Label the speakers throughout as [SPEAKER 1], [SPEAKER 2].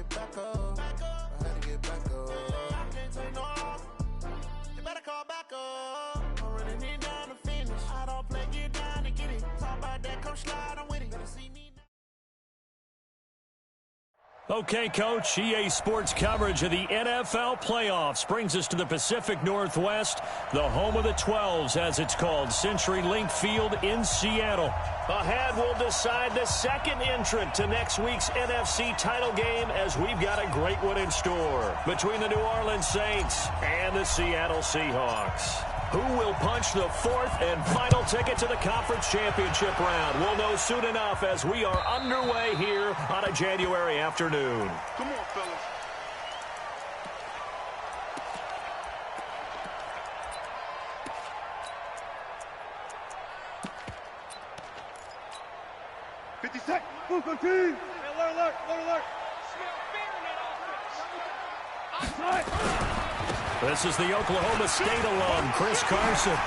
[SPEAKER 1] back up. I had to get back up. I can't take no loss. You better call back up. I really need down to finish. I don't play, get down to get it. Talk about that, come slide on with it. Better see me.
[SPEAKER 2] Okay, Coach, EA Sports coverage of the NFL playoffs brings us to the Pacific Northwest, the home of the 12s, as it's called, CenturyLink Field in Seattle. Ahead, we'll decide the second entrant to next week's NFC title game, as we've got a great one in store between the New Orleans Saints and the Seattle Seahawks. Who will punch the fourth and final ticket to the conference championship round? We'll know soon enough as we are underway here on a January afternoon.
[SPEAKER 3] Come on, fellas. Move, go team! Hey, alert, alert!
[SPEAKER 2] This is the Oklahoma State alum, Chris Carson.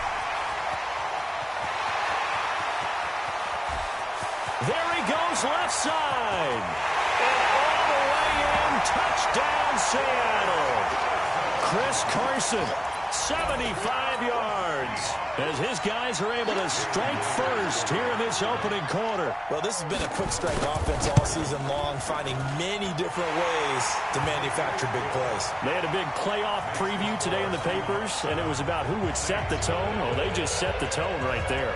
[SPEAKER 2] There he goes, left side. And all the way in, touchdown Seattle. Chris Carson, 75 yards, as his guys are able to strike first here in this opening quarter.
[SPEAKER 4] Well, this has been a quick strike offense all season long, finding many different ways to manufacture big plays.
[SPEAKER 2] They had a big playoff preview today in the papers, and it was about who would set the tone. Well, they just set the tone right there.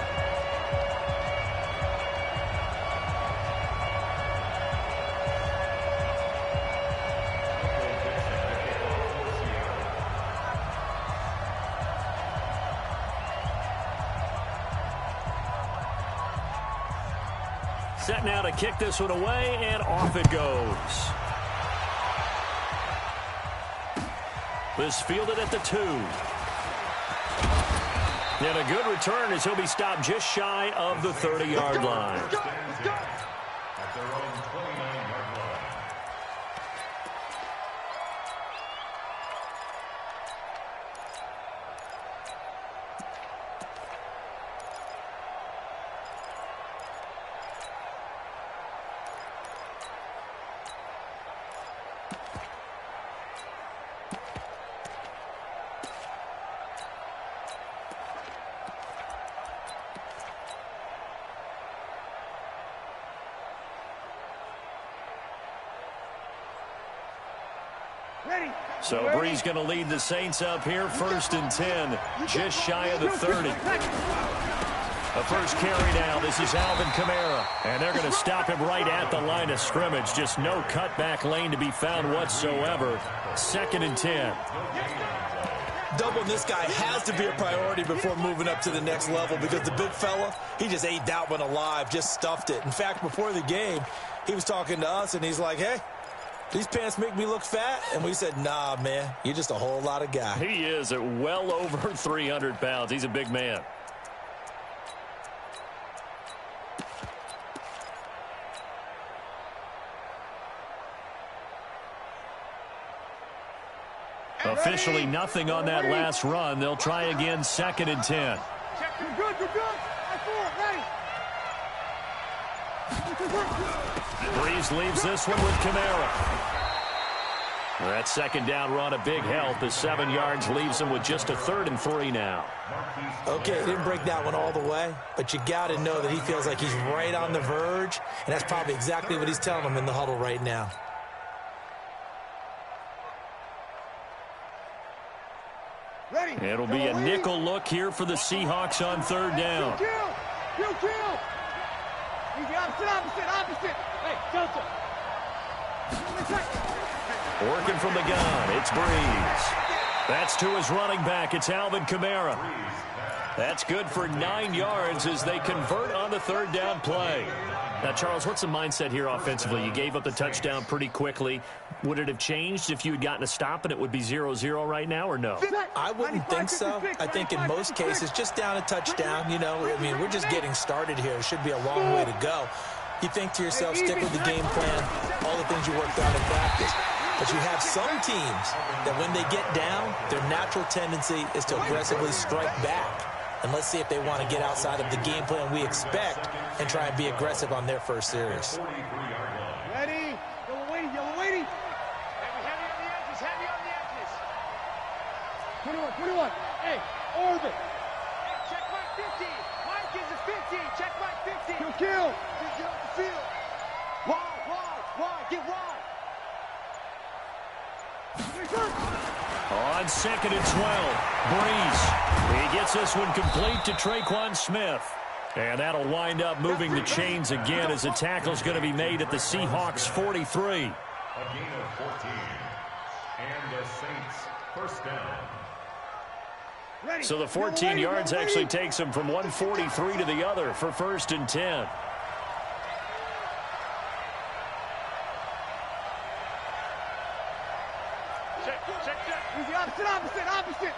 [SPEAKER 2] Set now to kick this one away, and off it goes. This fielded at the 2. And a good return as he'll be stopped just shy of the 30-yard line. So Bree's going to lead the Saints up here, 1st and 10, just shy of the 30. A first carry now. This is Alvin Kamara. And they're going to stop him right at the line of scrimmage. Just no cutback lane to be found whatsoever. 2nd and 10.
[SPEAKER 4] Doubling this guy has to be a priority before moving up to the next level, because the big fella, he just ate that one alive, just stuffed it. In fact, before the game, he was talking to us, and he's like, hey, these pants make me look fat. And we said, nah, man, you're just a whole lot of guy.
[SPEAKER 2] He is at well over 300 pounds. He's a big man. Officially nothing on that last run. They'll try again, 2nd and 10.
[SPEAKER 3] You're good.
[SPEAKER 2] Breeze leaves this one with Kamara. That second down run, a big help. The 7 yards leaves him with just a 3rd and 3 now.
[SPEAKER 4] Okay, didn't break that one all the way, but you got to know that he feels like he's right on the verge, and that's probably exactly what he's telling him in the huddle right now.
[SPEAKER 2] It'll be a nickel look here for the Seahawks on 3rd down.
[SPEAKER 3] Kill. Opposite. Hey, Delta.
[SPEAKER 2] Working from the gun, it's Breeze. That's to his running back. It's Alvin Kamara. That's good for 9 yards as they convert on the 3rd down play. Now, Charles, what's the mindset here offensively? You gave up the touchdown pretty quickly. Would it have changed if you had gotten a stop and it would be 0-0 right now, or no?
[SPEAKER 4] I wouldn't think so. I think in most cases, just down a touchdown, you know, I mean, we're just getting started here. It should be a long way to go. You think to yourself, stick with the game plan, all the things you worked on in practice. But you have some teams that when they get down, their natural tendency is to aggressively strike back. And let's see if they want to get outside of the game plan we expect and try and be aggressive on their first series.
[SPEAKER 3] Ready? Yellow waiting. Hey, orbit.
[SPEAKER 5] Check Mike 50. Mike is a 50. Check Mike 50.
[SPEAKER 3] Kill.
[SPEAKER 5] Get off the field. Wide. Get wide.
[SPEAKER 2] On 2nd and 12, Breeze. He gets this one complete to Traquan Smith. And that'll wind up moving the chains again as the tackle's going to be made at the Seahawks 43.
[SPEAKER 6] A gain of 14. And the Saints first down.
[SPEAKER 2] So the 14 yards actually takes him from 143 to the other for 1st and 10.
[SPEAKER 3] Opposite.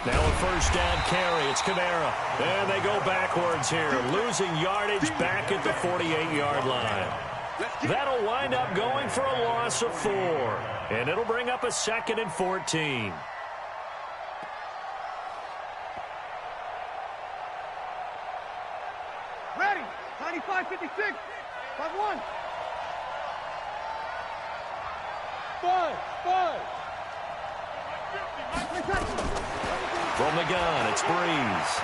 [SPEAKER 2] Now a 1st down carry. It's Kamara. And they go backwards here, losing yardage back at the 48-yard line. That'll wind up going for a loss of 4. And it'll bring up a 2nd and 14.
[SPEAKER 3] Ready. 95-56. 5-1. 5.
[SPEAKER 2] From the gun, it's Breeze.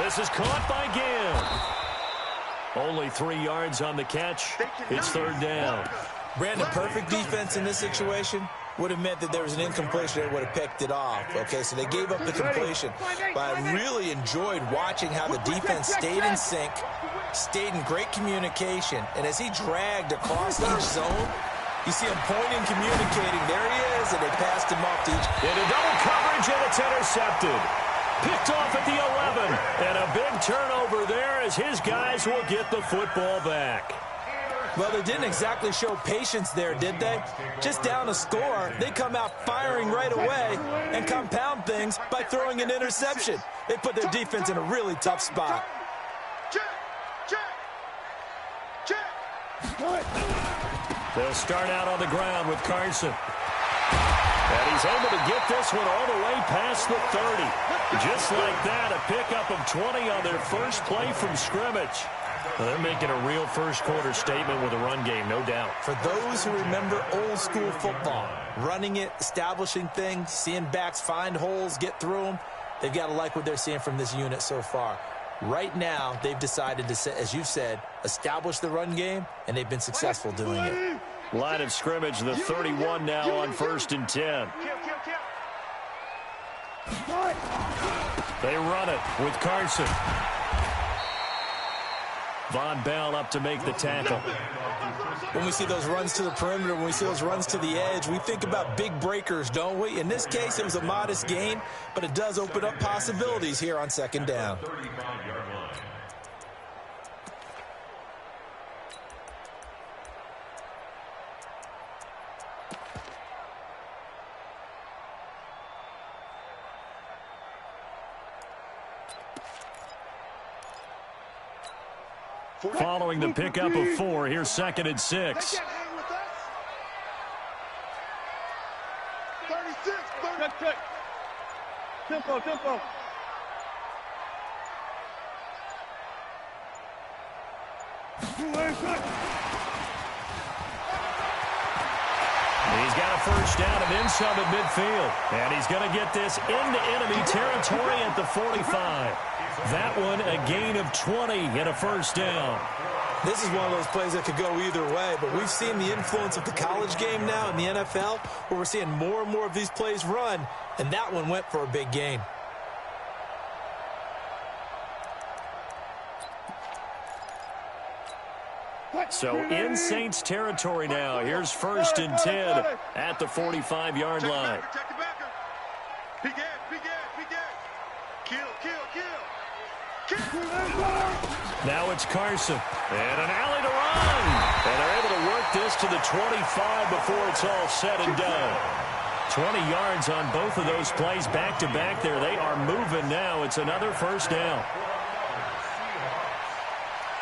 [SPEAKER 2] This is caught by Gill. Only 3 yards on the catch. It's 3rd down.
[SPEAKER 4] Brandon, perfect defense in this situation would have meant that there was an incompletion that would have picked it off. Okay, so they gave up the completion. But I really enjoyed watching how the defense stayed in sync, stayed in great communication, and as he dragged across each zone, you see him pointing, communicating. There he is, and they passed him off to each.
[SPEAKER 2] Into double coverage, and it's intercepted. Picked off at the 11. And a big turnover there as his guys will get the football back.
[SPEAKER 4] Well, they didn't exactly show patience there, did they? Just down a score, they come out firing right away and compound things by throwing an interception. They put their defense in a really tough spot.
[SPEAKER 2] They'll start out on the ground with Carson. And he's able to get this one all the way past the 30. Just like that, a pickup of 20 on their first play from scrimmage. Well, they're making a real first-quarter statement with a run game, no doubt.
[SPEAKER 4] For those who remember old-school football, running it, establishing things, seeing backs find holes, get through them, they've got to like what they're seeing from this unit so far. Right now, they've decided to, as you said, establish the run game, and they've been successful doing it.
[SPEAKER 2] Line of scrimmage, the 31 now on 1st and 10. They run it with Carson. Von Bell up to make the tackle.
[SPEAKER 4] When we see those runs to the perimeter, when we see those runs to the edge, we think about big breakers, don't we? In this case, it was a modest gain, but it does open up possibilities here on 2nd down.
[SPEAKER 2] Following the pickup of 4, here's 2nd and 6.
[SPEAKER 3] 36. Check. Tempo.
[SPEAKER 2] He's got a 1st down and then some at midfield. And he's going to get this into enemy territory at the 45. That one a gain of 20 and a 1st down.
[SPEAKER 4] This is one of those plays that could go either way, but we've seen the influence of the college game now in the NFL, where we're seeing more and more of these plays run, and that one went for a big gain.
[SPEAKER 2] So in Saints territory now. Here's 1st and 10 at the 45-yard line. Now it's Carson. And an alley to run. And they're able to work this to the 25 before it's all said and done. 20 yards on both of those plays back-to-back there. They are moving now. It's another 1st down.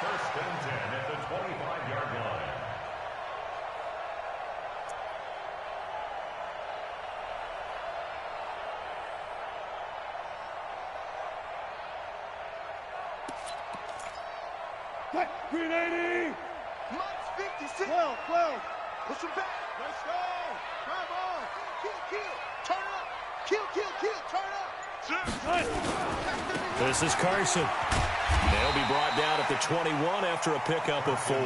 [SPEAKER 6] 1st and 10 at the 25-yard line.
[SPEAKER 3] Green 80.
[SPEAKER 5] Mike's 56.
[SPEAKER 3] 12.
[SPEAKER 5] Push him back.
[SPEAKER 3] Let's go.
[SPEAKER 5] Come on. Kill. Turn up. Turn up.
[SPEAKER 2] This is Carson. They'll be brought down at the 21 after a pickup of 4.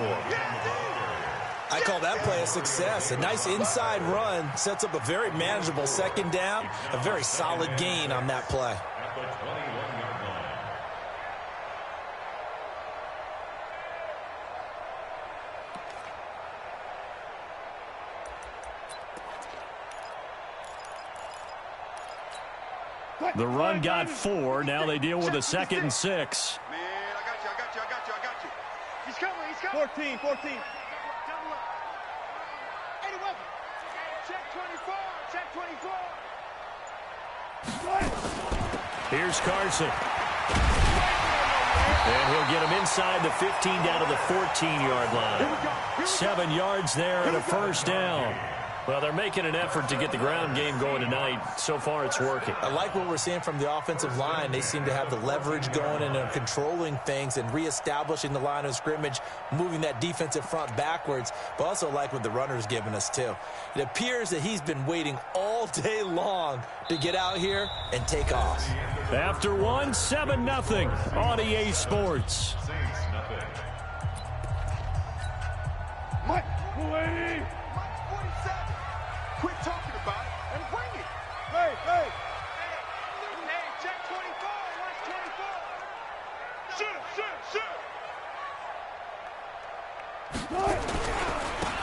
[SPEAKER 4] I call that play a success. A nice inside run sets up a very manageable second down. A very solid gain on that play.
[SPEAKER 6] At the 21-yard line.
[SPEAKER 2] The run got 4. Now they deal with a 2nd and 6.
[SPEAKER 5] Man, I got you. He's coming.
[SPEAKER 3] 14.
[SPEAKER 5] Double up. 81. Check 24.
[SPEAKER 2] Here's Carson. And he'll get him inside the 15 down to the 14-yard line. 7 yards there and a first down. Well, they're making an effort to get the ground game going tonight. So far, it's working.
[SPEAKER 4] I like what we're seeing from the offensive line. They seem to have the leverage going and are controlling things and reestablishing the line of scrimmage, moving that defensive front backwards, but also like what the runner's giving us, too. It appears that he's been waiting all day long to get out here and take off.
[SPEAKER 2] After 1, 7-0 on EA Sports.
[SPEAKER 6] Saints, nothing.
[SPEAKER 3] Mike, away.
[SPEAKER 5] Quit talking about it and bring it.
[SPEAKER 3] Hey.
[SPEAKER 5] Hey, check 24. Watch 24. Shoot.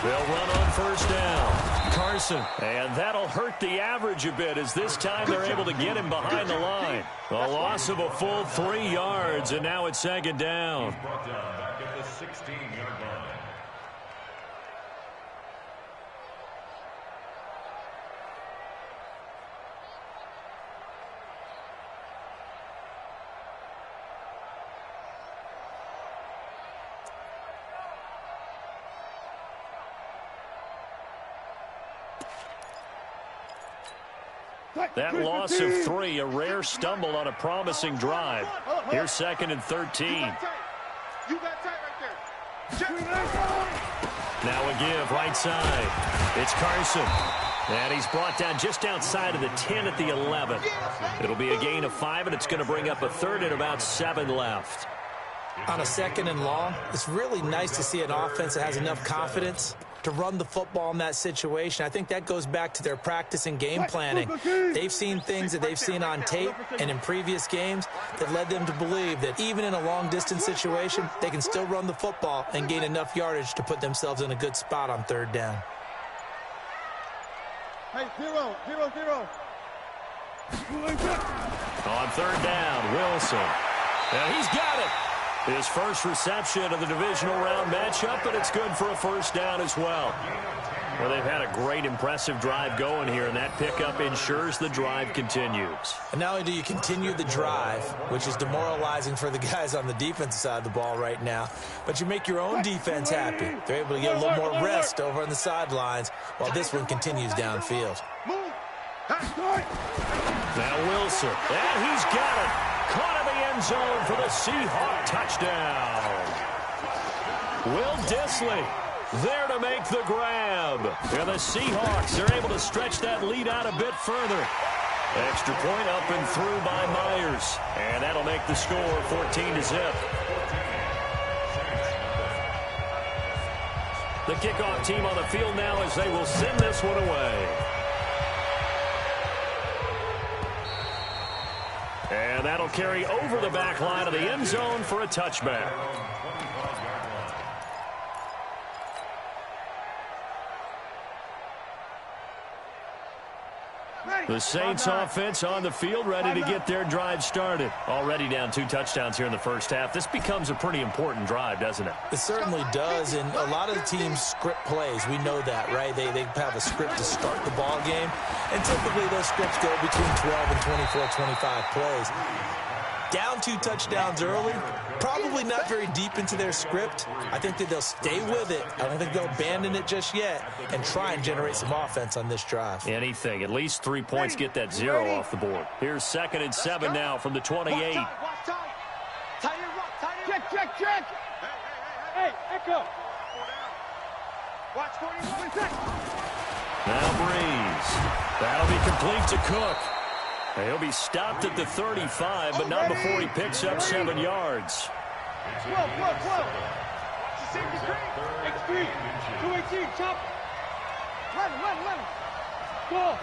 [SPEAKER 2] They'll run on first down. Carson. And that'll hurt the average a bit as this time they're able to get him behind the line. A loss of a full 3 yards, and now it's 2nd down.
[SPEAKER 6] Brought down back at the 16-yard line.
[SPEAKER 2] That loss of 3, a rare stumble on a promising drive. Here's 2nd and 13.
[SPEAKER 5] You got tight right there. Check.
[SPEAKER 2] Now a give right side. It's Carson. And he's brought down just outside of the 10 at the 11. It'll be a gain of 5, and it's going to bring up a 3rd and about 7 left.
[SPEAKER 4] On a 2nd and long, it's really nice to see an offense that has enough confidence to run the football in that situation. I think that goes back to their practice and game planning. They've seen things that they've seen on tape and in previous games that led them to believe that even in a long-distance situation, they can still run the football and gain enough yardage to put themselves in a good spot on 3rd down.
[SPEAKER 3] Hey, 0.
[SPEAKER 2] On 3rd down, Wilson. And he's got it. His first reception of the divisional round matchup, but it's good for a first down as well. Well, they've had a great, impressive drive going here, and that pickup ensures the drive continues.
[SPEAKER 4] And not only do you continue the drive, which is demoralizing for the guys on the defensive side of the ball right now, but you make your own defense happy. They're able to get a little more rest over on the sidelines while this one continues downfield.
[SPEAKER 2] Now Wilson, and he's got it. Caught in the end zone for the Seahawk touchdown. Will Dissly there to make the grab. And the Seahawks are able to stretch that lead out a bit further. Extra point up and through by Myers. And that'll make the score 14-0. The kickoff team on the field now as they will send this one away. And that'll carry over the back line of the end zone for a touchback. The Saints offense on the field ready to get their drive started. Already down 2 touchdowns here in the first half. This becomes a pretty important drive, doesn't it?
[SPEAKER 4] It certainly does, and a lot of the teams script plays. We know that, right? They have a script to start the ball game, and typically those scripts go between 12 and 24, 25 plays. Down 2 touchdowns early, probably not very deep into their script. I think that they'll stay with it. I don't think they'll abandon it just yet and try and generate some offense on this drive.
[SPEAKER 2] Anything. At least 3 points get that 0 off the board. Here's 2nd and 7 now from the 28.
[SPEAKER 3] Check. Hey, Echo.
[SPEAKER 5] Watch 41.
[SPEAKER 2] Now Breeze. That'll be complete to Cook. He'll be stopped at the 35, but not before he picks up 7 yards.
[SPEAKER 3] Whoa. X3, 218, chop. Run. Go.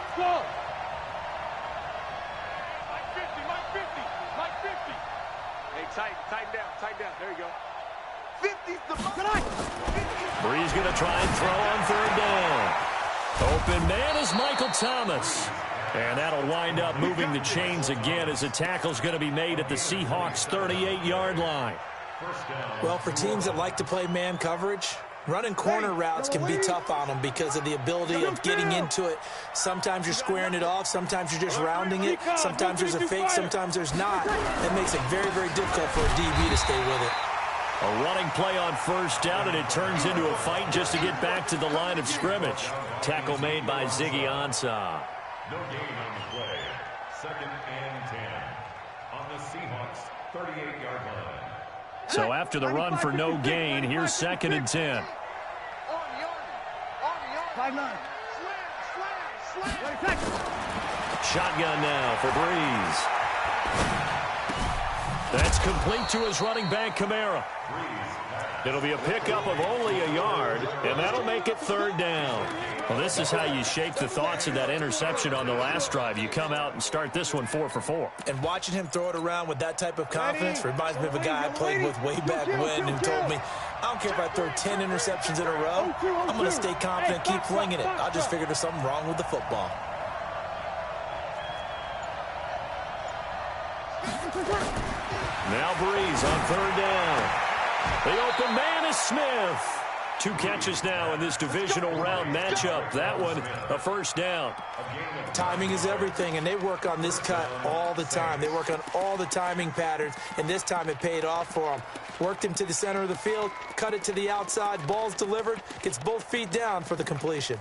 [SPEAKER 3] Mike 50.
[SPEAKER 5] Hey, tighten down. There you go. 50's the
[SPEAKER 2] Brees going to try and throw on 3rd down. Open man is Michael Thomas. And that'll wind up moving the chains again as the tackle's going to be made at the Seahawks' 38-yard line.
[SPEAKER 4] Well, for teams that like to play man coverage, running corner routes can be tough on them because of the ability of getting into it. Sometimes you're squaring it off. Sometimes you're just rounding it. Sometimes there's a fake. Sometimes there's not. That makes it very, very difficult for a DB to stay with it.
[SPEAKER 2] A running play on 1st down, and it turns into a fight just to get back to the line of scrimmage. Tackle made by Ziggy Ansah.
[SPEAKER 6] No gain on the play. 2nd and 10 on the Seahawks' 38-yard line.
[SPEAKER 2] So after the run for no gain, here's 2nd and 10.
[SPEAKER 3] 5-9.
[SPEAKER 2] Shotgun now for Brees. That's complete to his running back, Kamara. It'll be a pickup of only a yard, and that'll make it 3rd down. Well, this is how you shake the thoughts of that interception on the last drive. You come out and start this one 4 for 4.
[SPEAKER 4] And watching him throw it around with that type of confidence reminds me of a guy I played with way back when who told me, I don't care if I throw 10 interceptions in a row, I'm going to stay confident, keep flinging it. I just figured there's something wrong with the football.
[SPEAKER 2] Now Brees on 3rd down. The open man is Smith. 2 catches now in this divisional round matchup. That one, a 1st down.
[SPEAKER 4] Timing is everything, and they work on this cut all the time. They work on all the timing patterns, and this time it paid off for them. Worked him to the center of the field, cut it to the outside, ball's delivered, gets both feet down for the completion.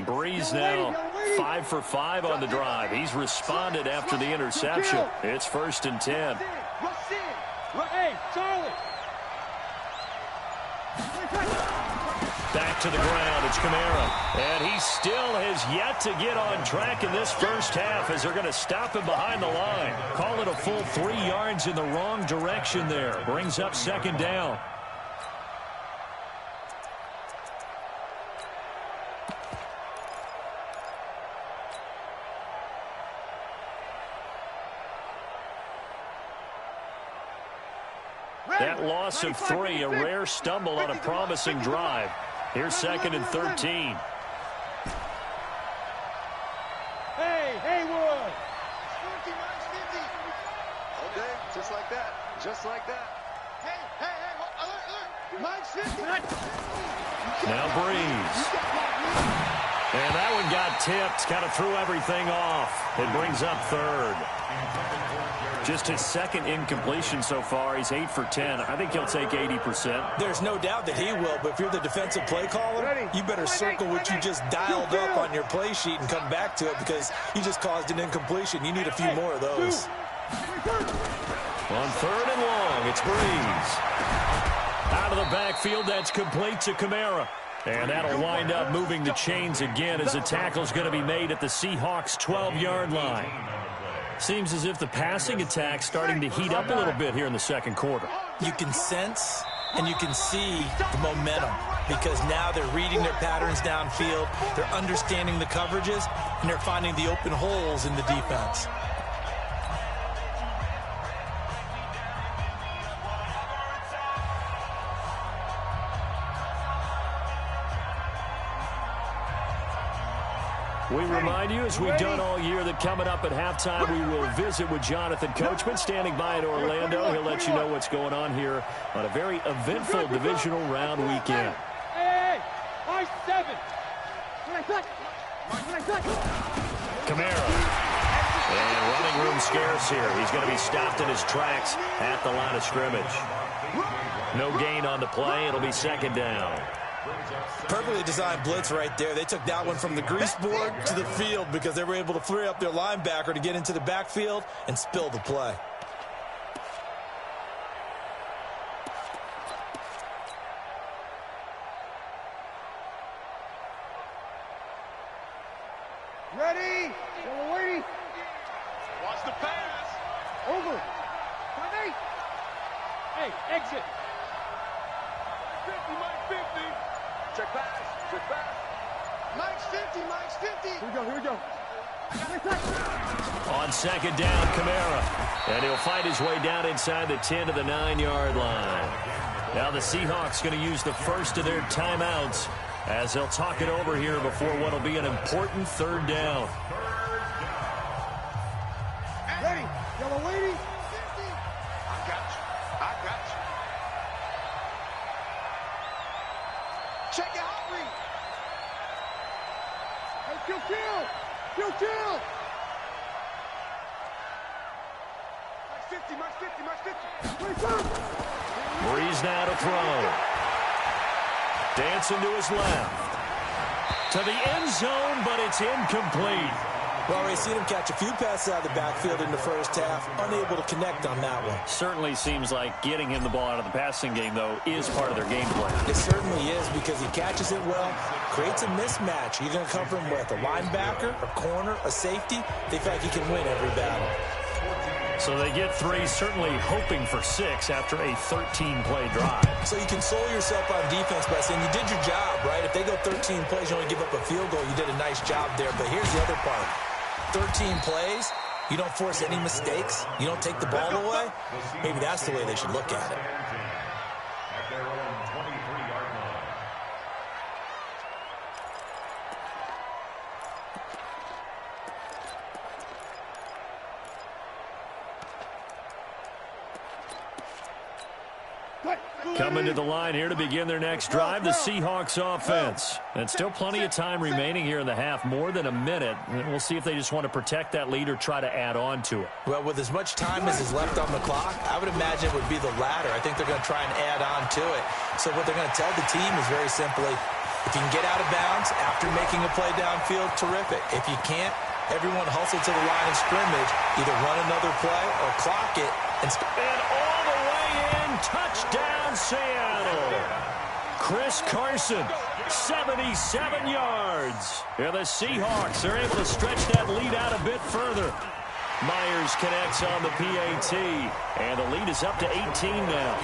[SPEAKER 2] Brees now 5 for 5 on the drive. He's responded after the interception. It's 1st and 10.
[SPEAKER 3] Hey, Charlie.
[SPEAKER 2] Back to the ground. It's Kamara. And he still has yet to get on track in this 1st half as they're going to stop him behind the line. Call it a full 3 yards in the wrong direction there. Brings up 2nd down. That loss of 3, a rare stumble on a promising drive. Here's 2nd and 13.
[SPEAKER 3] Hey, Haywood.
[SPEAKER 5] Okay, just like that. Hey, alert. Mike's 50.
[SPEAKER 2] Now Brees. And that one got tipped, kind of threw everything off. It brings up 3rd. Just his 2nd incompletion so far. He's 8 for 10. I think he'll take 80%.
[SPEAKER 4] There's no doubt that he will, but if you're the defensive play caller, you better circle what you just dialed up on your play sheet and come back to it because you just caused an incompletion. You need a few more of those.
[SPEAKER 2] On 3rd and long, it's Brees. Out of the backfield, that's complete to Kamara. And that'll wind up moving the chains again as the tackle's going to be made at the Seahawks' 12-yard line. Seems as if the passing attack's starting to heat up a little bit here in the 2nd quarter.
[SPEAKER 4] You can sense and you can see the momentum because now they're reading their patterns downfield, they're understanding the coverages, and they're finding the open holes in the defense.
[SPEAKER 2] We remind you, as we've done all year, that coming up at halftime, we will visit with Jonathan Coachman standing by in Orlando. He'll let you know what's going on here on a very eventful divisional round weekend.
[SPEAKER 3] Hey, I-7.
[SPEAKER 2] Kamara. And running room scarce here. He's going to be stopped in his tracks at the line of scrimmage. No gain on the play. It'll be 2nd down.
[SPEAKER 4] Perfectly designed blitz right there. They took that one from the grease board to the field because they were able to free up their linebacker to get into the backfield and spill the play.
[SPEAKER 3] Ready? Yellow waiting.
[SPEAKER 5] Watch the pass.
[SPEAKER 3] Over. 5-8.
[SPEAKER 5] Hey, exit. 50, Mike 50. Check pass. Check pass.
[SPEAKER 3] Mike's 50. Mike's 50. Here we go. Here we go.
[SPEAKER 2] On second down, Kamara. And he'll fight his way down inside the 10 to the 9-yard line. Now the Seahawks going to use the first of their timeouts as they'll talk it over here before what will be an important third down.
[SPEAKER 3] Ready. Yellow waiting. 50.
[SPEAKER 5] I got you. I got you.
[SPEAKER 3] Check it out, Reed. Hey, kill. Mike's 50. Mike's 50. Mike's 50.
[SPEAKER 2] Breeze now to throw. Dancing to his left. To the end zone, but it's incomplete.
[SPEAKER 4] Well, we've seen him catch a few passes out of the backfield in the first half, unable to connect on that one.
[SPEAKER 2] Certainly seems like getting him the ball out of the passing game, though, is part of their game plan.
[SPEAKER 4] It certainly is because he catches it well, creates a mismatch. You're going to come from with a linebacker, a corner, a safety. They feel like he can win every battle.
[SPEAKER 2] So they get 3, certainly hoping for 6 after a 13-play drive.
[SPEAKER 4] So you console yourself on defense by saying you did your job, right? If they go 13 plays, you only give up a field goal, you did a nice job there. But here's the other part. 13 plays, you don't force any mistakes, you don't take the ball away. Maybe that's the way they should look at it.
[SPEAKER 6] At their own 23-yard line.
[SPEAKER 2] Coming to the line here to begin their next drive, the Seahawks offense. And still plenty of time remaining here in the half, more than a minute. And we'll see if they just want to protect that lead or try to add on to it.
[SPEAKER 4] Well, with as much time as is left on the clock, I would imagine it would be the latter. I think they're going to try and add on to it. So what they're going to tell the team is very simply, if you can get out of bounds after making a play downfield, terrific. If you can't, everyone hustle to the line of scrimmage, either run another play or clock it. And
[SPEAKER 2] all the way in, touchdown Seattle. Chris Carson, 77 yards. Yeah, the Seahawks are able to stretch that lead out a bit further. Myers connects on the PAT, and the lead is up to 18 now.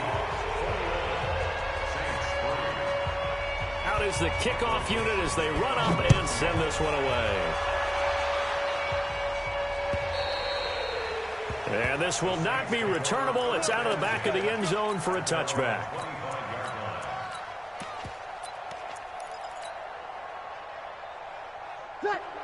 [SPEAKER 2] Out is the kickoff unit as they run up and send this one away. And this will not be returnable. It's out of the back of the end zone for a touchback.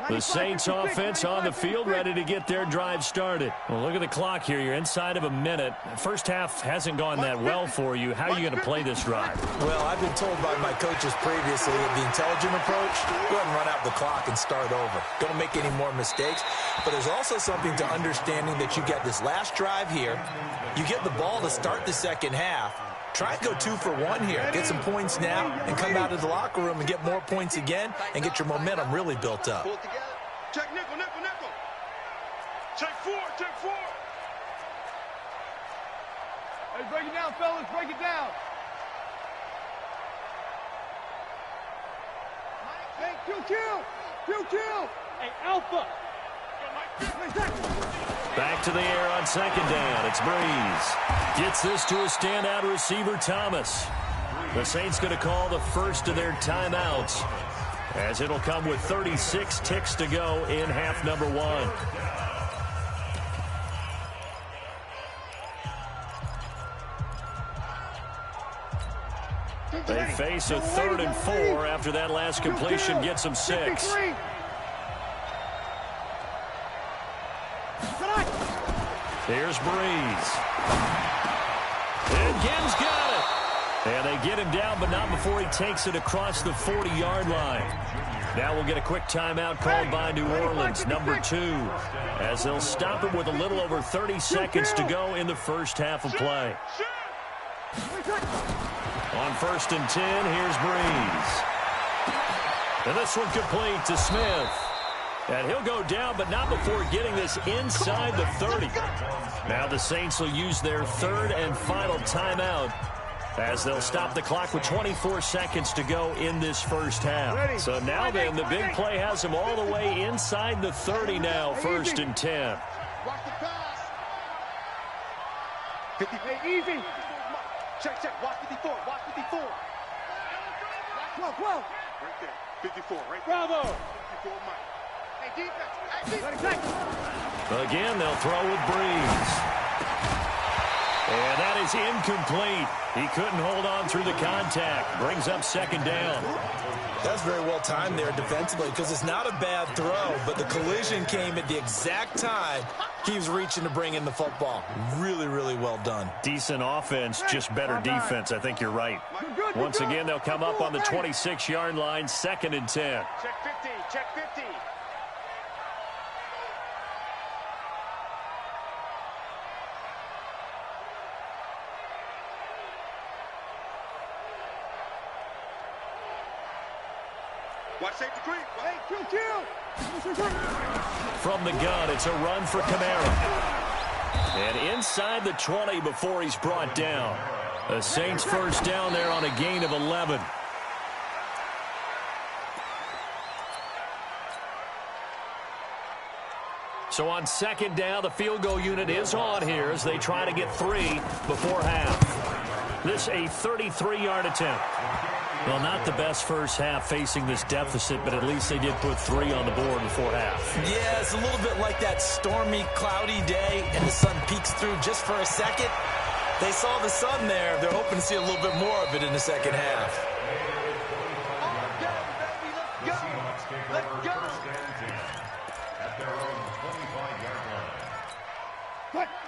[SPEAKER 2] The Saints offense on the field, ready to get their drive started. Well, look at the clock here. You're inside of a minute. First half hasn't gone that well for you. How are you going to play this drive?
[SPEAKER 4] Well, I've been told by my coaches previously that the intelligent approach, go ahead and run out the clock and start over. Don't make any more mistakes. But there's also something to understanding that you get this last drive here. You get the ball to start the second half. Try and go 2 for 1 here. Get some points now and come out of the locker room and get more points again and get your momentum really built up.
[SPEAKER 3] Check nickel. Check 4. Hey, break it down, fellas. Break it down. Hey, kill.
[SPEAKER 5] Hey, Alpha.
[SPEAKER 2] Back to the air on second down. It's Breeze. Gets this to a standout receiver, Thomas. The Saints going to call the first of their timeouts, as it'll come with 36 ticks to go in half number 1. They face a 3rd and 4 after that last completion gets them 6. Here's Breeze. And Gibbs got it. And they get him down, but not before he takes it across the 40-yard line. Now we'll get a quick timeout called by New Orleans, number 2, as they'll stop it with a little over 30 seconds to go in the first half of play. On 1st and 10, here's Breeze. And this one complete to Smith. And he'll go down, but not before getting this inside the 30. Now the Saints will use their 3rd and final timeout as they'll stop the clock with 24 seconds to go in this first half. So now then, the big play has them all the way inside the 30 now, 1st and 10.
[SPEAKER 5] Watch the pass. 50. Hey, easy. Check, check. Watch 54. Watch 54. 12. Right there. 54. Right there. Bravo. 54, Mike. Hey, defense. Hey, defense.
[SPEAKER 2] Again, they'll throw with Breeze. And that is incomplete. He couldn't hold on through the contact. Brings up 2nd down.
[SPEAKER 4] That's very well timed there defensively because it's not a bad throw, but the collision came at the exact time he was reaching to bring in the football. Really, really well done.
[SPEAKER 2] Decent offense, just better defense. I think you're right. Once again, they'll come up on the 26-yard line, 2nd and 10.
[SPEAKER 5] Check 50. Check 50. Watch safety creep. Hey, kill.
[SPEAKER 2] From the gun, it's a run for Kamara. And inside the 20 before he's brought down. The Saints 1st down there on a gain of 11. So on 2nd down, the field goal unit is on here as they try to get 3 before half. This a 33-yard attempt. Well, not the best first half facing this deficit, but at least they did put 3 on the board before half.
[SPEAKER 4] Yeah, it's a little bit like that stormy, cloudy day, and the sun peeks through just for a second. They saw the sun there. They're hoping to see a little bit more of it in the second half.
[SPEAKER 5] Let's go.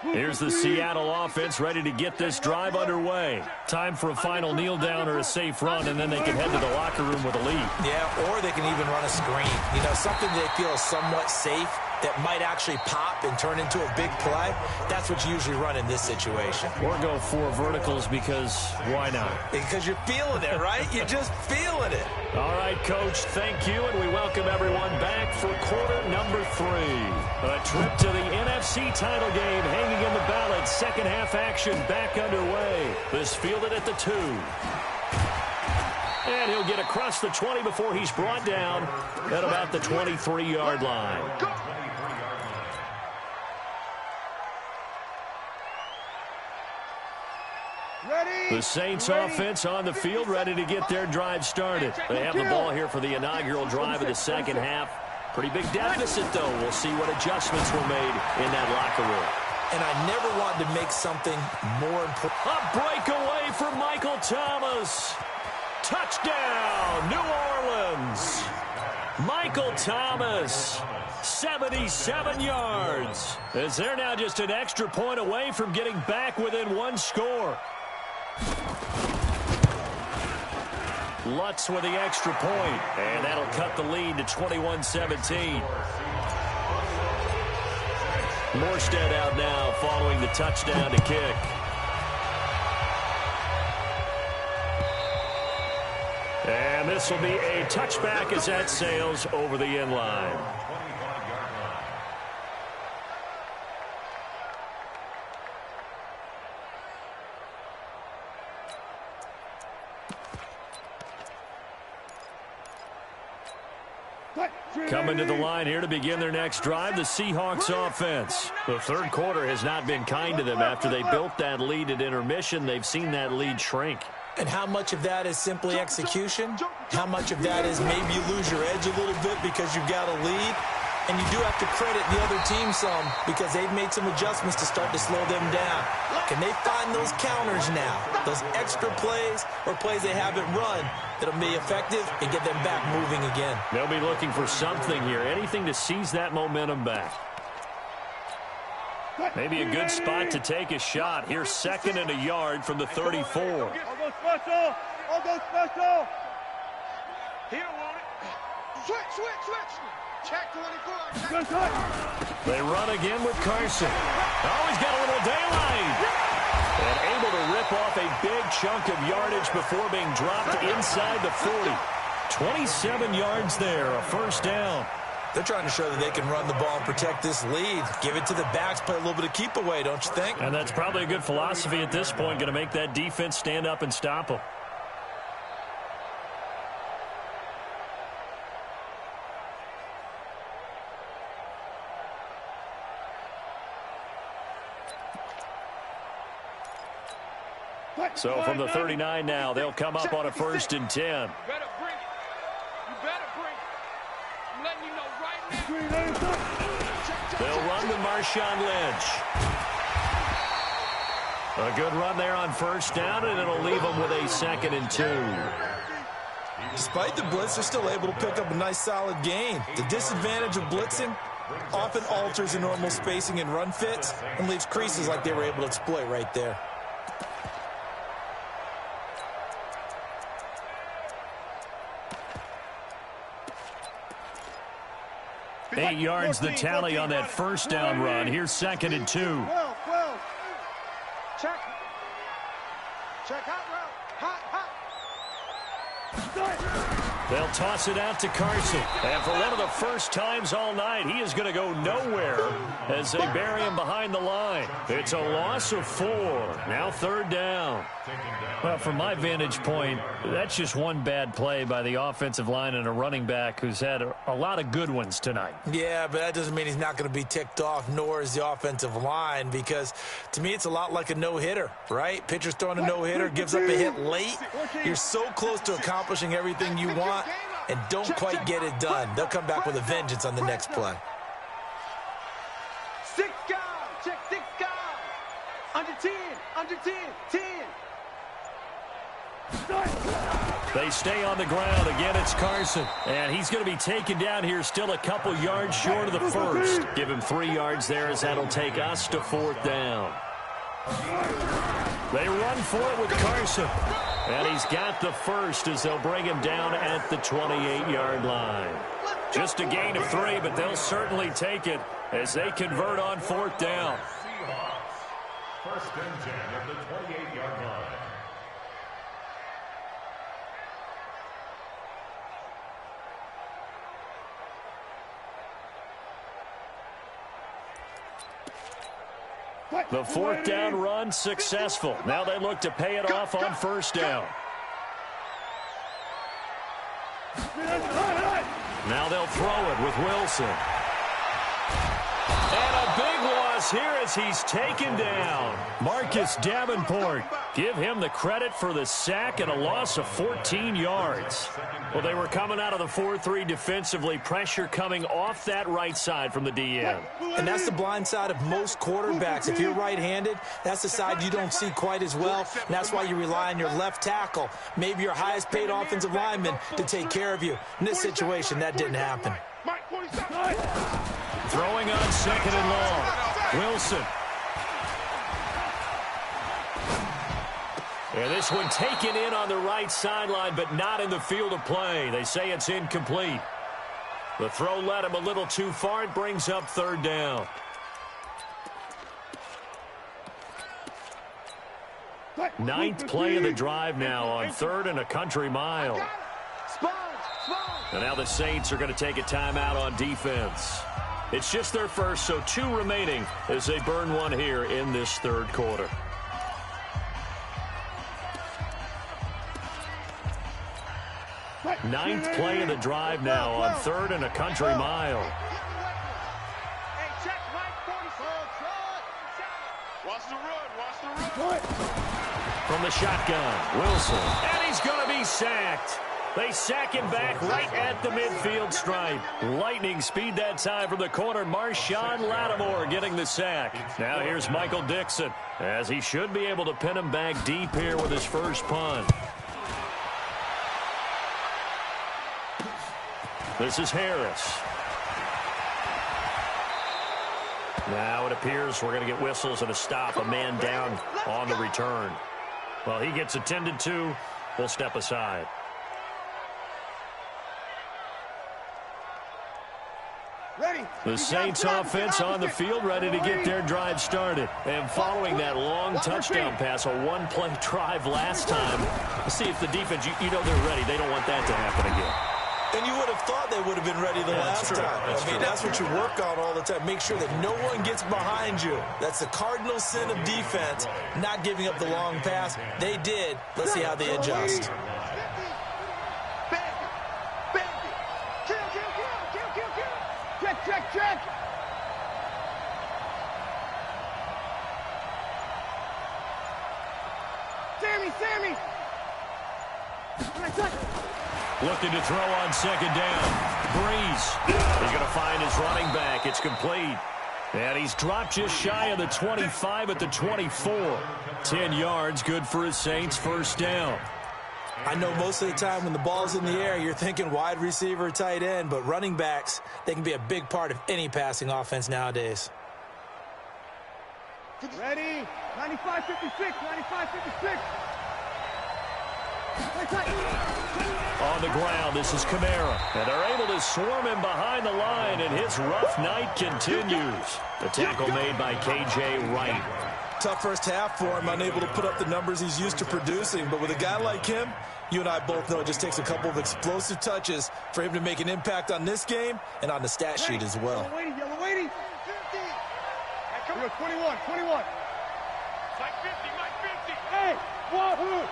[SPEAKER 2] Here's the Seattle offense ready to get this drive underway. Time for a final kneel down or a safe run, and then they can head to the locker room with a lead.
[SPEAKER 4] Yeah, or they can even run a screen. You know, something they feel is somewhat safe that might actually pop and turn into a big play. That's what you usually run in this situation.
[SPEAKER 2] Or go 4 verticals because why not?
[SPEAKER 4] Because you're feeling it, right? You're just feeling it.
[SPEAKER 2] All right, Coach, thank you, and we welcome everyone back for quarter number 3. A trip to the NFC title game hanging in the balance. Second half action back underway. This fielded at the 2. And he'll get across the 20 before he's brought down at about the 23-yard line. The Saints offense on the field ready to get their drive started. They have the ball here for the inaugural drive of the second half. Pretty big deficit, though. We'll see what adjustments were made in that locker room.
[SPEAKER 4] And I never wanted to make something more important.
[SPEAKER 2] A breakaway for Michael Thomas. Touchdown, New Orleans. Michael Thomas, 77 yards. As they're now just an extra point away from getting back within 1 score. Lutz with the extra point, and that'll cut the lead to 21-17. Morstead out now following the touchdown to kick. And this will be a touchback as that sails over the end line. Coming to the line here to begin their next drive, the Seahawks offense. The third quarter has not been kind to them. After they built that lead at intermission, they've seen that lead shrink.
[SPEAKER 4] And how much of that is simply execution? How much of that is maybe you lose your edge a little bit because you've got a lead? And you do have to credit the other team some because they've made some adjustments to start to slow them down. Can they find those counters now, those extra plays or plays they haven't run that'll be effective and get them back moving again?
[SPEAKER 2] They'll be looking for something here, anything to seize that momentum back. Maybe a good spot to take a shot. Here's 2nd and a yard from the 34.
[SPEAKER 3] I'll go special. I'll go special.
[SPEAKER 5] He don't want it. Switch. Check 24.
[SPEAKER 3] Good touch.
[SPEAKER 2] They run again with Carson. Oh, he's got a little daylight. And able to rip off a big chunk of yardage before being dropped inside the 40. 27 yards there, a first down.
[SPEAKER 4] They're trying to show that they can run the ball and protect this lead. Give it to the backs, play a little bit of keep away, don't you think?
[SPEAKER 2] And that's probably a good philosophy at this point, going to make that defense stand up and stop them. So from the 39 now, they'll come up on a 1st and 10.
[SPEAKER 5] You better bring it. You better bring it. I'm letting you know right now.
[SPEAKER 2] They'll run with Marshawn Lynch. A good run there on 1st down, and it'll leave them with a 2nd and 2.
[SPEAKER 4] Despite the blitz, they're still able to pick up a nice solid gain. The disadvantage of blitzing often alters the normal spacing and run fits and leaves creases like they were able to exploit right there.
[SPEAKER 2] 8 yards the tally on that 1st down run. Here's 2nd and 2.
[SPEAKER 3] 12. Check. Check hot route. Hot.
[SPEAKER 2] They'll toss it out to Carson. And for one of the first times all night, he is going to go nowhere as they bury him behind the line. It's a loss of 4. Now 3rd down. Well, from my vantage point, that's just one bad play by the offensive line and a running back who's had a lot of good ones tonight.
[SPEAKER 4] Yeah, but that doesn't mean he's not going to be ticked off, nor is the offensive line, because to me it's a lot like a no-hitter, right? Pitcher's throwing a no-hitter, gives up a hit late. You're so close to accomplishing everything you want and don't quite get it done. They'll come back with a vengeance on the next play.
[SPEAKER 5] 6 guys. Check 6 guys. Under 10. Under 10. 10.
[SPEAKER 2] They stay on the ground. Again, it's Carson. And he's going to be taken down here still a couple yards short of the 1st. Give him 3 yards there as that'll take us to 4th down. They run for it with Carson. And he's got the 1st as they'll bring him down at the 28-yard line. Just a gain of 3, but they'll certainly take it as they convert on 4th down.
[SPEAKER 6] 1st and 10 at the 28-yard line.
[SPEAKER 2] The 4th down run successful. Now they look to pay it off on 1st down. Now they'll throw it with Wilson. And a big loss here as he's taken down. Marcus Davenport. Give him the credit for the sack and a loss of 14 yards. Well, they were coming out of the 4-3 defensively. Pressure coming off that right side from the DN.
[SPEAKER 4] And that's the blind side of most quarterbacks. If you're right-handed, that's the side you don't see quite as well. And that's why you rely on your left tackle, maybe your highest-paid offensive lineman, to take care of you. In this situation, that didn't happen.
[SPEAKER 2] Throwing on 2nd and long. Wilson. And this one taken in on the right sideline, but not in the field of play. They say it's incomplete. The throw led him a little too far. It brings up 3rd down. Ninth play of the drive now on 3rd and a country mile. And now the Saints are going to take a timeout on defense. It's just their 1st, so 2 remaining as they burn one here in this 3rd quarter. Ninth play of the drive now on 3rd and a country mile. From the shotgun, Wilson. And he's going to be sacked. They sack him back right at the midfield stripe. Lightning speed that time from the corner. Marshawn Lattimore getting the sack. Now here's Michael Dixon, as he should be able to pin him back deep here with his first punt. This is Harris. Now it appears we're going to get whistles and a stop. A man down on the return. Well, he gets attended to. We'll step aside. The Saints offense on the field, ready to get their drive started. And following that long touchdown pass, a one-play drive last time, let's see if the defense, you know they're ready. They don't want that to happen again.
[SPEAKER 4] And you would have have thought they would have been ready the last time. I mean, that's what you work on all the time. Make sure that no one gets behind you. That's the cardinal sin of defense, not giving up the long pass. They did. Let's see how they adjust.
[SPEAKER 3] Check. Sammy.
[SPEAKER 2] Looking to throw on second down. Breeze. He's going to find his running back. It's complete. And he's dropped just shy of the 25 at the 24. 10 yards, good for his Saints, first down.
[SPEAKER 4] I know most of the time when the ball's in the air, you're thinking wide receiver, tight end, but running backs, they can be a big part of any passing offense nowadays.
[SPEAKER 3] Ready? 95-56.
[SPEAKER 2] On the ground, this is Kamara. And they're able to swarm him behind the line, and his rough night continues. The tackle made by K.J. Wright.
[SPEAKER 4] Tough first half for him, unable to put up the numbers he's used to producing. But with a guy like him, you and I both know it just takes a couple of explosive touches for him to make an impact on this game and on the stat sheet as well.
[SPEAKER 3] Yellow waiting. 21.
[SPEAKER 5] Mike 50.
[SPEAKER 3] Hey, wahoo!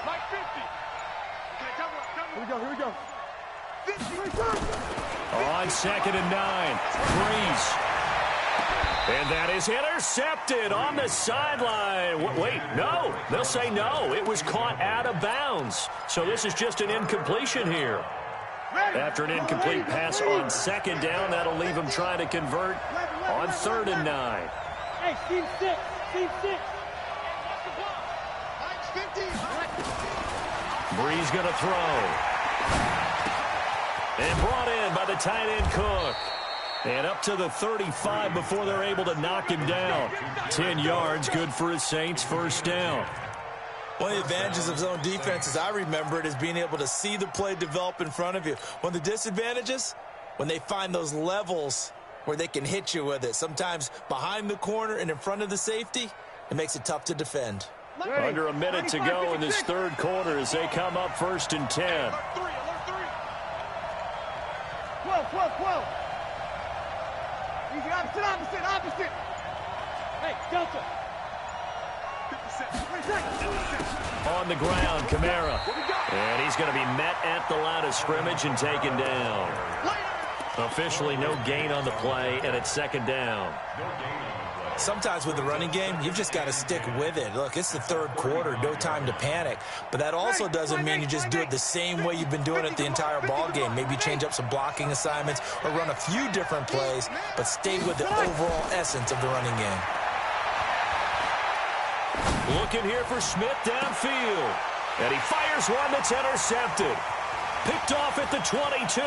[SPEAKER 5] Mike 50. Okay, double.
[SPEAKER 3] Here we go.
[SPEAKER 5] 50.
[SPEAKER 2] On second and 9, Breeze. And that is intercepted on the sideline. Wait, no. They'll say no. It was caught out of bounds. So this is just an incompletion here. After an incomplete pass on second down, that'll leave him trying to convert on third and 9.
[SPEAKER 3] Hey, Steve 6.
[SPEAKER 2] Breeze going to throw. And brought in by the tight end Cook. And up to the 35 before they're able to knock him down. 10 yards, good for his Saints, first down.
[SPEAKER 4] One of the advantages of zone defense, as I remember it, is being able to see the play develop in front of you. One of the disadvantages, when they find those levels where they can hit you with it. Sometimes behind the corner and in front of the safety, it makes it tough to defend.
[SPEAKER 2] Under a minute to go in this third quarter as they come up first and 10.
[SPEAKER 5] Alert
[SPEAKER 3] 12. Easy, opposite. Hey, Delta.
[SPEAKER 5] 50
[SPEAKER 2] On the ground, Kamara. And he's going to be met at the line of scrimmage and taken down. Officially no gain on the play, and it's second down.
[SPEAKER 4] Sometimes with the running game, you've just got to stick with it. Look, it's the third quarter, no time to panic. But that also doesn't mean you just do it the same way you've been doing it the entire ball game. Maybe change up some blocking assignments or run a few different plays, but stay with the overall essence of the running game.
[SPEAKER 2] Looking here for Smith downfield. And he fires one that's intercepted. Picked off at the 22.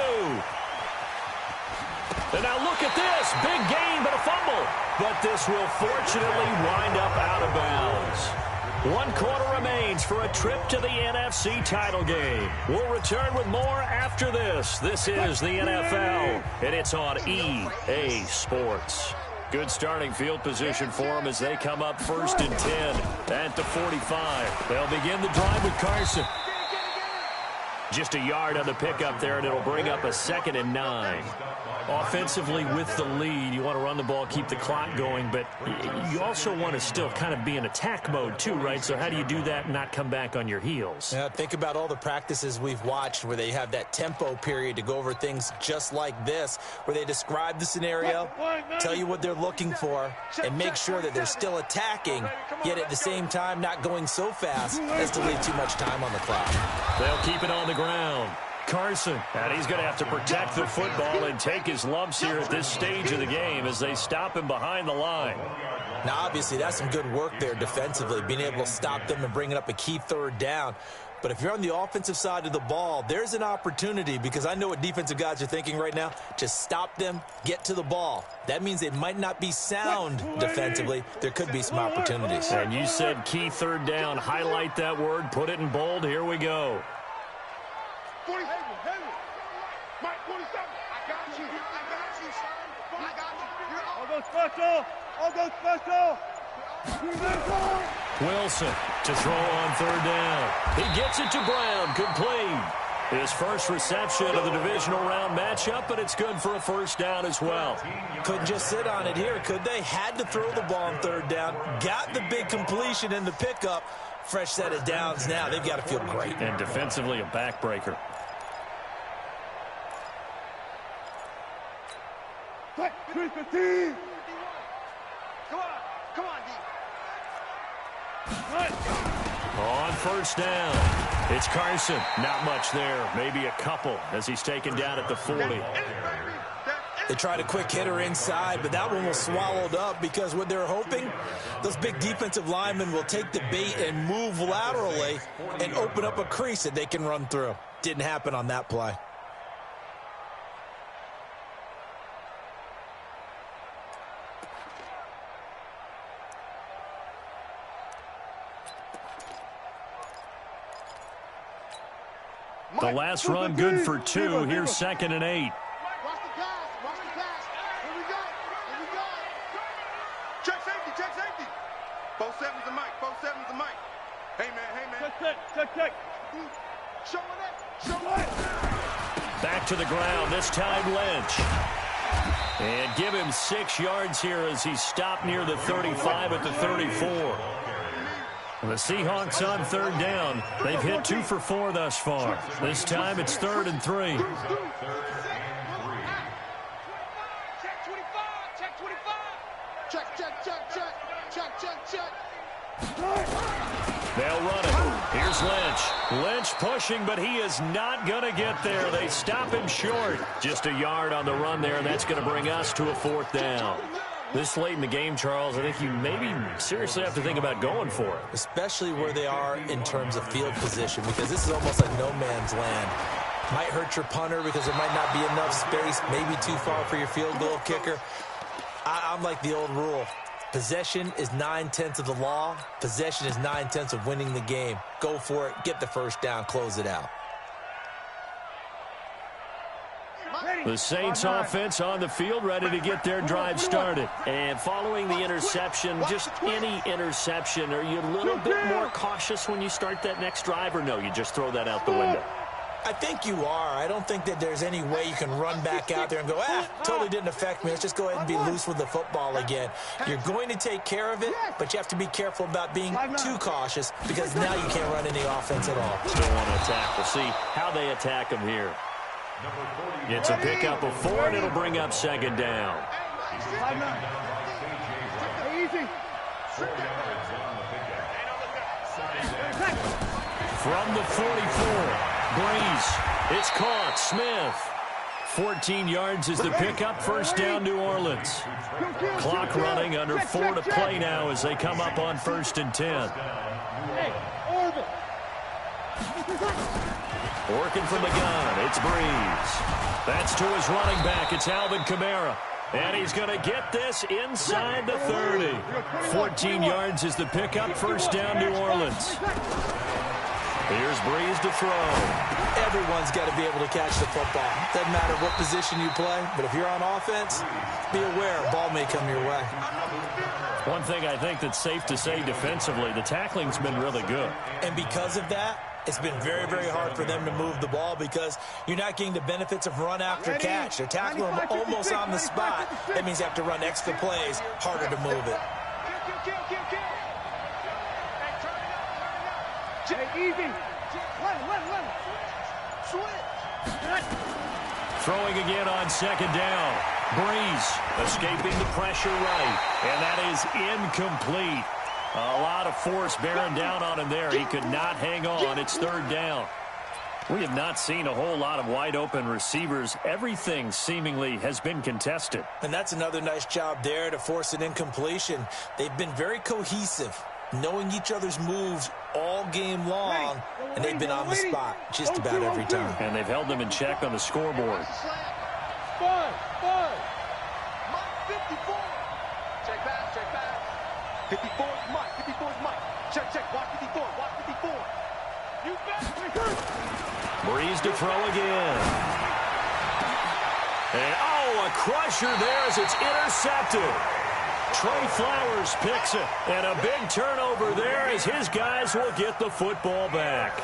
[SPEAKER 2] And now look at this. Big gain, but a fumble. But this will fortunately wind up out of bounds. 1 quarter remains for a trip to the NFC title game. We'll return with more after this. This is the NFL, and it's on EA Sports. Good starting field position for them as they come up first and 10 at the 45. They'll begin the drive with Carson. Just a yard on the pickup there, and it'll bring up a second and 9. Offensively with the lead, you want to run the ball, keep the clock going, but you also want to still kind of be in attack mode too, right? So how do you do that and not come back on your heels?
[SPEAKER 4] Yeah, think about all the practices we've watched where they have that tempo period to go over things just like this, where they describe the scenario, tell you what they're looking for, and make sure that they're still attacking, yet at the same time not going so fast as to leave too much time on the clock.
[SPEAKER 2] They'll keep it on the ground. Carson, and he's going to have to protect the football and take his lumps here at this stage of the game as they stop him behind the line.
[SPEAKER 4] Now, obviously, that's some good work there defensively, being able to stop them and bringing up a key third down. But if you're on the offensive side of the ball, there's an opportunity, because I know what defensive guys are thinking right now. Just stop them, get to the ball. That means they might not be sound defensively. There could be some opportunities.
[SPEAKER 2] And you said key third down. Highlight that word, put it in bold. Here we go.
[SPEAKER 5] 40. Mike 47. I got you, son. I got you.
[SPEAKER 3] I'll go special.
[SPEAKER 2] Wilson to throw on third down. He gets it to Brown, complete. His first reception of the divisional round matchup, but it's good for a first down as well.
[SPEAKER 4] Couldn't just sit on it here, could they? Had to throw the ball on third down. Got the big completion in the pickup. Fresh set of downs now. They've got to feel great.
[SPEAKER 2] And defensively, a backbreaker.
[SPEAKER 5] Come on, D.
[SPEAKER 2] On first down. It's Carson. Not much there. Maybe a couple as he's taken down at the 40.
[SPEAKER 4] They tried a quick hitter inside, but that one was swallowed up because what they're hoping, those big defensive linemen will take the bait and move laterally and open up a crease that they can run through. Didn't happen on that play.
[SPEAKER 2] The last run good for 2. Here's 2nd and 8.
[SPEAKER 5] Watch the pass. Watch the pass. Here we go. Here we go. Check safety. Check safety. 4-7's the mic. 4-7's the mic. Hey, man. Hey, man.
[SPEAKER 3] Check.
[SPEAKER 5] Show it. Show it.
[SPEAKER 2] Back to the ground. This time Lynch. And give him 6 yards here as he stopped near the 35 at the 34. The Seahawks on third down. They've hit 2 for 4 thus far. This time it's 3rd and 3.
[SPEAKER 5] Check 25. Check 25. Check.
[SPEAKER 2] They'll run it. Here's Lynch. Lynch pushing, but he is not going to get there. They stop him short. Just a yard on the run there, and that's going to bring us to a 4th down. This late in the game, Charles, I think you maybe seriously have to think about going for it.
[SPEAKER 4] Especially where they are in terms of field position, because this is almost like no man's land. Might hurt your punter because there might not be enough space, maybe too far for your field goal kicker. I'm like the old rule. Possession is 9/10 of the law. Possession is 9/10 of winning the game. Go for it. Get the first down. Close it out.
[SPEAKER 2] The Saints offense on the field, ready to get their drive started. And following the interception, just any interception, are you a little bit more cautious when you start that next drive, or no, you just throw that out the window?
[SPEAKER 4] I think you are. I don't think that there's any way you can run back out there and go, totally didn't affect me. Let's just go ahead and be loose with the football again. You're going to take care of it, but you have to be careful about being too cautious because now you can't run any offense at all.
[SPEAKER 2] Still want to attack. We'll see how they attack them here. It's a pickup of 4, and it'll bring up 2nd down. From the 44, Breeze. It's caught. Smith. 14 yards is the pickup. First down, New Orleans. Clock running, under 4 to play now as they come up on 1st and 10. Working from the gun, it's Breeze. That's to his running back. It's Alvin Kamara. And he's going to get this inside the 30. 14 yards is the pickup. First down, New Orleans. Here's Breeze to throw.
[SPEAKER 4] Everyone's got to be able to catch the football. Doesn't matter what position you play, but if you're on offense, be aware a ball may come your way.
[SPEAKER 2] One thing I think that's safe to say defensively, the tackling's been really good.
[SPEAKER 4] And because of that, it's been very, very hard for them to move the ball because you're not getting the benefits of run after catch. They're tackling them almost on the spot. That means you have to run extra plays, harder to move it.
[SPEAKER 2] Throwing again on 2nd down. Breeze escaping the pressure right. And that is incomplete. A lot of force bearing down on him there. He could not hang on. It's 3rd down. We have not seen a whole lot of wide open receivers. Everything seemingly has been contested.
[SPEAKER 4] And that's another nice job there to force an incompletion. They've been very cohesive, knowing each other's moves all game long, and they've been on the spot just about every time.
[SPEAKER 2] And they've held them in check on the scoreboard.
[SPEAKER 5] 54's Mike. 54's Mike. Check. Watch 54. Watch 54. You bet.
[SPEAKER 2] Breeze to throw again. And, a crusher there as it's intercepted. Trey Flowers picks it. And a big turnover there as his guys will get the football back.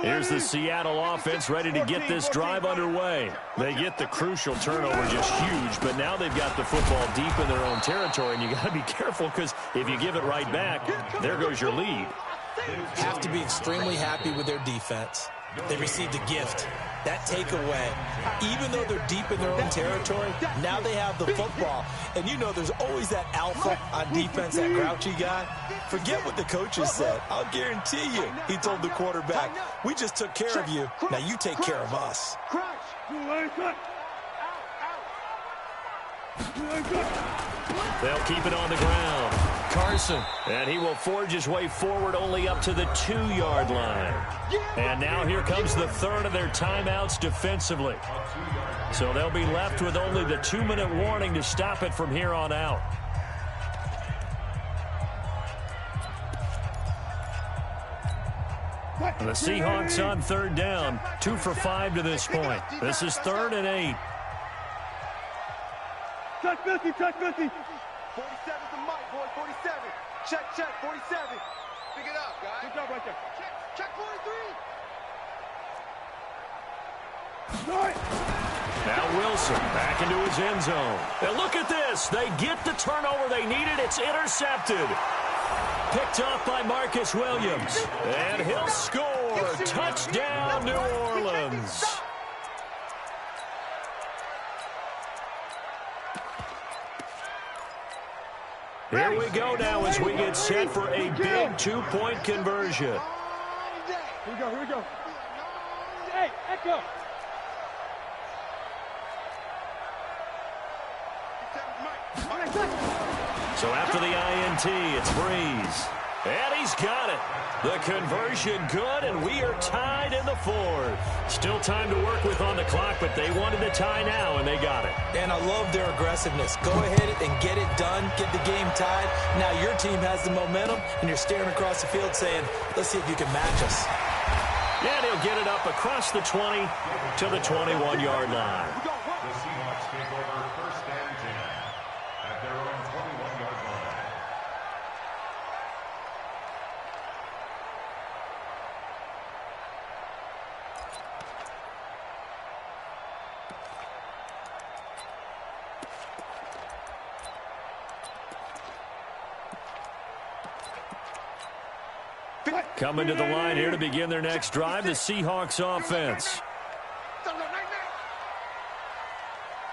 [SPEAKER 2] Here's the Seattle offense ready to get this drive underway. They get the crucial turnover, just huge, but now they've got the football deep in their own territory, and you got to be careful because if you give it right back, there goes your lead.
[SPEAKER 4] Have to be extremely happy with their defense. They received a gift. That takeaway, even though they're deep in their own territory, now they have the football. And you know there's always that alpha on defense, that grouchy guy. Forget what the coaches said. I'll guarantee you, he told the quarterback, we just took care of you. Now you take care of us.
[SPEAKER 2] They'll keep it on the ground. Carson, and he will forge his way forward only up to the 2-yard line. And now here comes the third of their timeouts defensively. So they'll be left with only the 2-minute warning to stop it from here on out. The Seahawks on third down, 2 for 5 to this point. This is 3rd and 8.
[SPEAKER 3] Check 50, check 50.
[SPEAKER 5] 47's the mic, boy, 47. Check, 47. Pick it up, guys.
[SPEAKER 3] Good job right there.
[SPEAKER 5] Check 43.
[SPEAKER 3] Right.
[SPEAKER 2] Now Wilson back into his end zone. And look at this. They get the turnover they needed. It's intercepted. Picked off by Marcus Williams. And he'll score. Touchdown, New Orleans. Here we go now as we get set for a big 2-point conversion.
[SPEAKER 3] Here we go, here we go. Hey, Echo.
[SPEAKER 2] So after the INT, it's Breeze. And he's got it. The conversion good, and we are tied in the 4th. Still time to work with on the clock, but they wanted the tie now, and they got it.
[SPEAKER 4] And I love their aggressiveness. Go ahead and get it done, get the game tied. Now your team has the momentum, and you're staring across the field saying, let's see if you can match us.
[SPEAKER 2] And he'll get it up across the 20 to the 21-yard line.
[SPEAKER 6] The Seahawks take over 1st and 10 at their own 21-yard line.
[SPEAKER 2] Coming to the line here to begin their next drive, the Seahawks offense.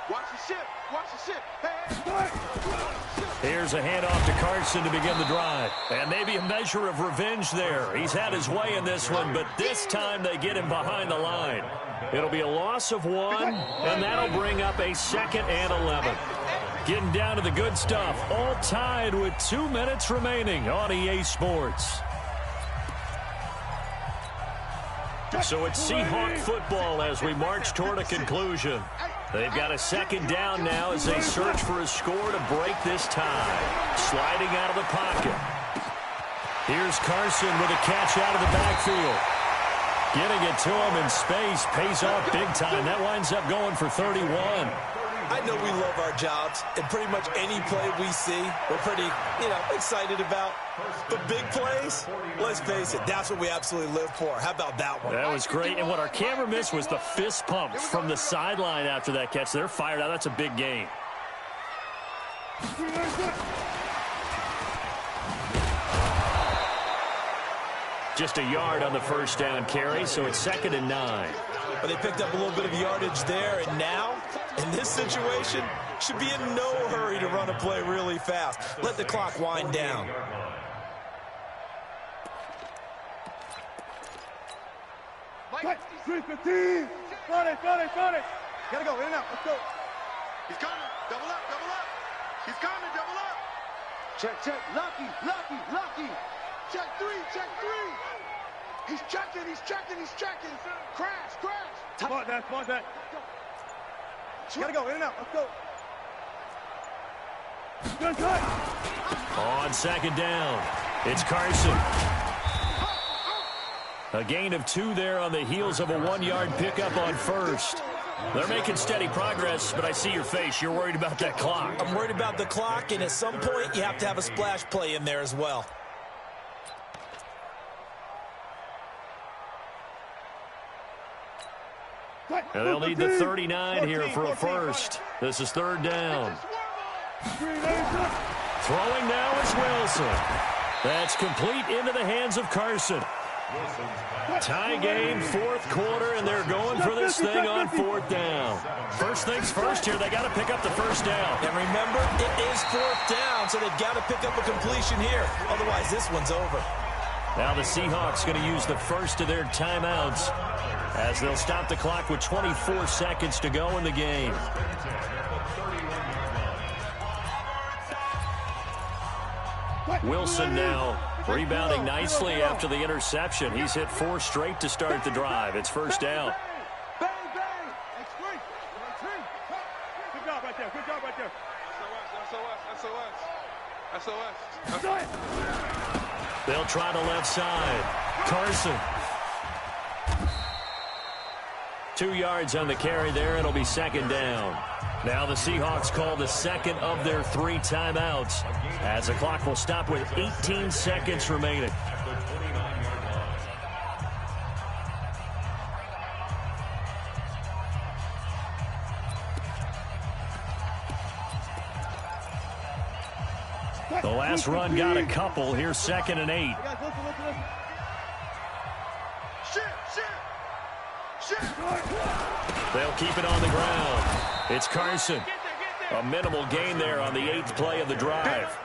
[SPEAKER 5] Watch the ship. Watch the ship. Hey.
[SPEAKER 2] Here's a handoff to Carson to begin the drive. And maybe a measure of revenge there. He's had his way in this one, but this time they get him behind the line. It'll be a loss of 1, and that'll bring up a 2nd and 11. Getting down to the good stuff, all tied with 2 minutes remaining on EA Sports. So it's Seahawk football as we march toward a conclusion. They've got a 2nd down now as they search for a score to break this tie. Sliding out of the pocket. Here's Carson with a catch out of the backfield. Getting it to him in space pays off big time. That winds up going for 31.
[SPEAKER 4] I know we love our jobs, and pretty much any play we see, we're pretty, excited about. But big plays, let's face it, that's what we absolutely live for. How about that one?
[SPEAKER 2] That was great, and what our camera missed was the fist pump from the sideline after that catch. They're fired out. That's a big gain. Just a yard on the 1st down carry, so it's 2nd and 9.
[SPEAKER 4] But they picked up a little bit of yardage there, and now, in this situation, should be in no hurry to run a play really fast. Let the clock wind down.
[SPEAKER 3] Right, 3-15. Got it. Gotta go, in and out, let's go.
[SPEAKER 5] He's coming. Double up. He's coming. Double up. Check. Lucky. Check 3. He's checking. Crash.
[SPEAKER 3] Smart that. Gotta go, in and out, let's go. Good cut.
[SPEAKER 2] On 2nd down, it's Carson. A gain of 2 there on the heels of a 1-yard pickup on 1st. They're making steady progress, but I see your face. You're worried about that clock.
[SPEAKER 4] I'm worried about the clock, and at some point, you have to have a splash play in there as well.
[SPEAKER 2] And they'll need the 39 here for a first. This is third down. Throwing now is Wilson. That's complete into the hands of Carson. Tie game, fourth quarter, and they're going for this thing on fourth down. First things first here, they got to pick up the first down.
[SPEAKER 4] And remember, it is fourth down, so they've got to pick up a completion here. Otherwise, this one's over.
[SPEAKER 2] Now the Seahawks going to use the first of their timeouts as they'll stop the clock with 24 seconds to go in the game. Wilson now rebounding nicely after the interception. He's hit 4 straight to start the drive. It's first down.
[SPEAKER 3] Bang, bang. Good job right there. Good job right there. SOS.
[SPEAKER 2] They'll try the left side. Carson. 2 yards on the carry there. It'll be second down. Now the Seahawks call the second of their 3 timeouts as the clock will stop with 18 seconds remaining. The last run got a couple. Here's 2nd and 8. They'll keep it on the ground. It's Carson. A minimal gain there on the 8th play of the drive.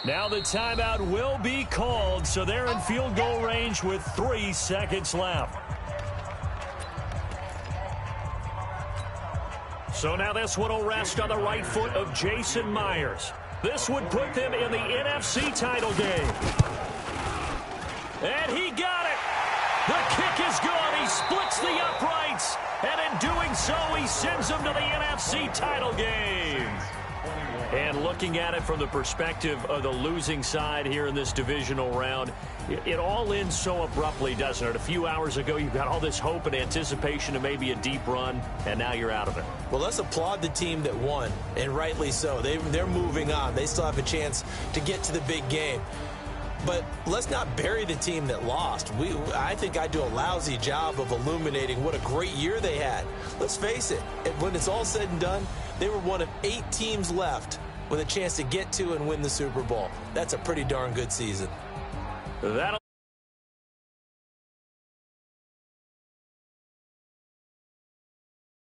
[SPEAKER 2] Now the timeout will be called, so they're in field goal range with 3 seconds left. So now this one will rest on the right foot of Jason Myers. This would put them in the NFC title game. And he got it. The kick is good. He splits the uprights. And in doing so, he sends them to the NFC title game. And looking at it from the perspective of the losing side here in this divisional round, it all ends so abruptly, doesn't it? A few hours ago, you got all this hope and anticipation of maybe a deep run, and now you're out of it.
[SPEAKER 4] Well, let's applaud the team that won, and rightly so. They're moving on. They still have a chance to get to the big game. But let's not bury the team that lost. I think I do a lousy job of illuminating what a great year they had. Let's face it, when it's all said and done, they were one of 8 teams left with a chance to get to and win the Super Bowl. That's a pretty darn good season.
[SPEAKER 2] That'll